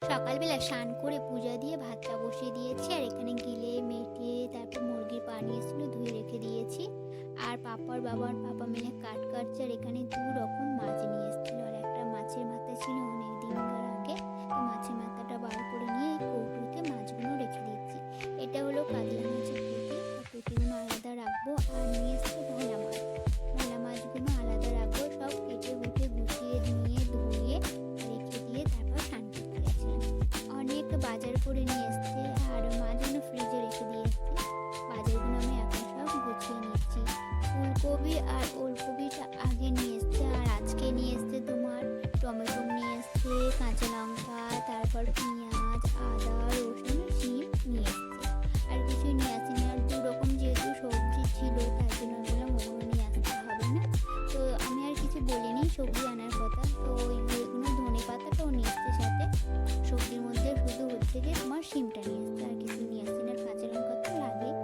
সকালবেলা স্নান করে পূজা দিয়ে ভাতটা বসিয়ে দিয়েছি, আর এখানে গিলে মেটিয়ে তারপর মুরগির পা নিয়েছিল ধুয়ে রেখে দিয়েছি। আর পাপার বাবার পাপা মিলে কাটছে, আর এখানে 2 রকম মাছ নিয়ে এসেছিলো। আর একটা মাছের মাথা ছিল অনেক দিনকার আগে, তো মাছের মাথাটা বার করে নিয়ে এই কৌটোতে মাছগুলো রেখে দিচ্ছি। এটা হলো কাতলা মাছের পেটি, পেটিগুলো আলাদা রাখবো। আর নিয়ে এসছে ভোলা মাছ, ভোলা মাছগুলো আলাদা রাখবো। সব কেটে কুটে গুছিয়ে নিয়ে ধুয়ে রেখে দিয়ে তারপর স্নান করতে গেছিলাম। অনেক বাজার করে নিয়ে এসছে, আর মাছগুলো ফ্রিজে রেখে দিয়ে এসছি। বাজারগুলো আমি এখন সব গুছিয়ে নিচ্ছি। ফুলকপি আর ওলকপিটা আগে নিয়ে এসছে, আর আজকে নিয়ে এসছে তোমার টমেটো নিয়ে এসছে, কাঁচা লঙ্কা, তারপর পেঁয়াজ, আদা, রসুন, শিম নিয়ে এসছে। আর কিছুই নিয়ে আসেনি। আর 2 রকম যেহেতু সবজি ছিল, তাই জন্য বললাম ওগুলো নিয়ে আসতে হবে না। তো আমি আর কিছু বলিনি সবজি আনার কথা। তো ওইগুলো ধনে পাতাটাও নিয়ে এসছে সাথে। সবজির মধ্যে শুধু হচ্ছে যে তোমার শিমটা নিয়ে এসছে, আর কিছু নিয়ে আসছে না। আর কাঁচা লঙ্কা তো লাগেই।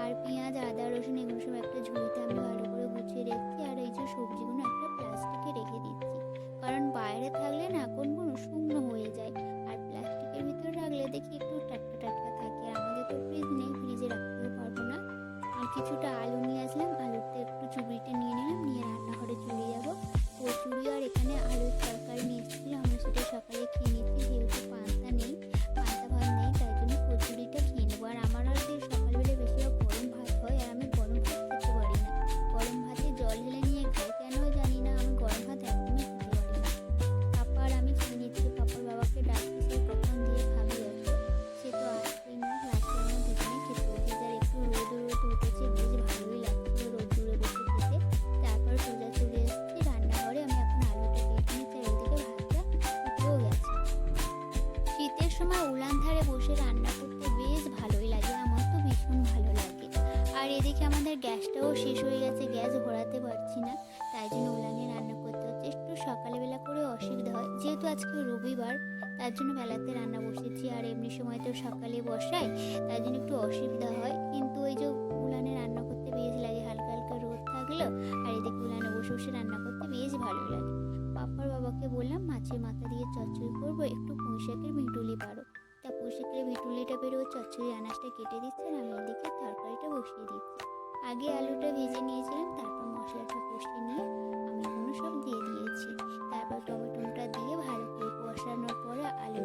আর পেঁয়াজ, আদা, রসুন এগুলো সব একটা ঝুড়িতে আমি ভালো করে গুছিয়ে রেখেছি। আর এই যে সবজিগুলো একটা প্লাস্টিকে রেখে দিচ্ছি, কারণ বাইরে থাকলে না কোনগুলো শুকনো হয়ে যায়, আর প্লাস্টিকের ভিতরে রাখলে দেখি একটু টাটকা টাটকা থাকে। আর আমাদের তো ফ্রিজ নেই, ফ্রিজে রাখতেও পারবো না। আর কিছুটা আলু নিয়ে আসলাম, আলুতে একটু চুবড়িটা নিয়ে নিলাম, নিয়ে রান্নাঘরে চলে যাবো। কচুরি আর এখানে আলুর তরকারি নিয়ে এসেছিলো, আমরা সেটা সকালে খেয়ে নিচ্ছি। যেহেতু পান্তা নেই, পান্তা ভাত নেই, তাই জন্য কচুরিটা খেয়ে নেবো। আর আমার আর যে সকালবেলা বেশিরভাগ গরম ভাত হয়, আর আমি গরম ভাত খেতে পারি না। গরম ভাতে জল ঢেলে নিয়ে খাই, কেন জানি না, আমি গরম ভাত একদমই খেতে পারি না। পাপা আর আমি খেয়ে নিচ্ছি। পাপার বাবাকে ডাকছি, সে কখন দিয়ে খাবে হয়তো, সে তো আসছেই না। লাস্টে আমরা দুজনে খেতে বসেছি। আর একটু রোদ রোদ উঠেছে, বেশ ভালোই লাগছিল রোদ দূরে বসে খেতে। তারপর সোজা চলে এসেছি রান্নাঘরে। আমি এখন আলুটা কেটে নিচ্ছি, আর এদিকে ভাতটা ফুটেও গেছে। শীতের সময় উলান ধারে বসে রান্না করতে বেশ ভালোই লাগে, আমার তো ভীষণ ভালো লাগে। আর এদিকে আমাদের গ্যাসটাও শেষ হয়ে গেছে, গ্যাস ভরাতে পারছি না, তাই জন্য উলানে রান্না করতে হচ্ছে। একটু সকালবেলা করে অসুবিধা হয়, যেহেতু আজকে রবিবার, তার জন্য বেলাতে রান্না বসেছি। আর এমনি সময় তো সকালে বসাই, তাই জন্য একটু অসুবিধা হয়। কিন্তু ওই যে উলানে রান্না করতে বেশ লাগে, হালকা হালকা রোদ থাকলো, আর এদিকে উলানে বসে বসে রান্না করতে বেশ ভালো লাগে। পাপার বাবাকে বললাম মাছের মাথা দিয়ে চচ্চড়ি করবো, একটু পুঁইশাকের ভিটুলি পারো। তা পুঁইশাকের ভিটুলিটা বেরো চচ্চড়ি আনাজটা কেটে দিচ্ছে, আর আমি এদিকে তরকারিটা বসিয়ে দিচ্ছি। আগে আলুটা ভেজে নিয়েছিলাম, তারপর মশলাটা কষিয়ে নিয়ে আমি এগুলো সব দিয়ে দিয়েছি। তারপর টমেটোটা দিয়ে ভালো করে কষানোর পরে আলু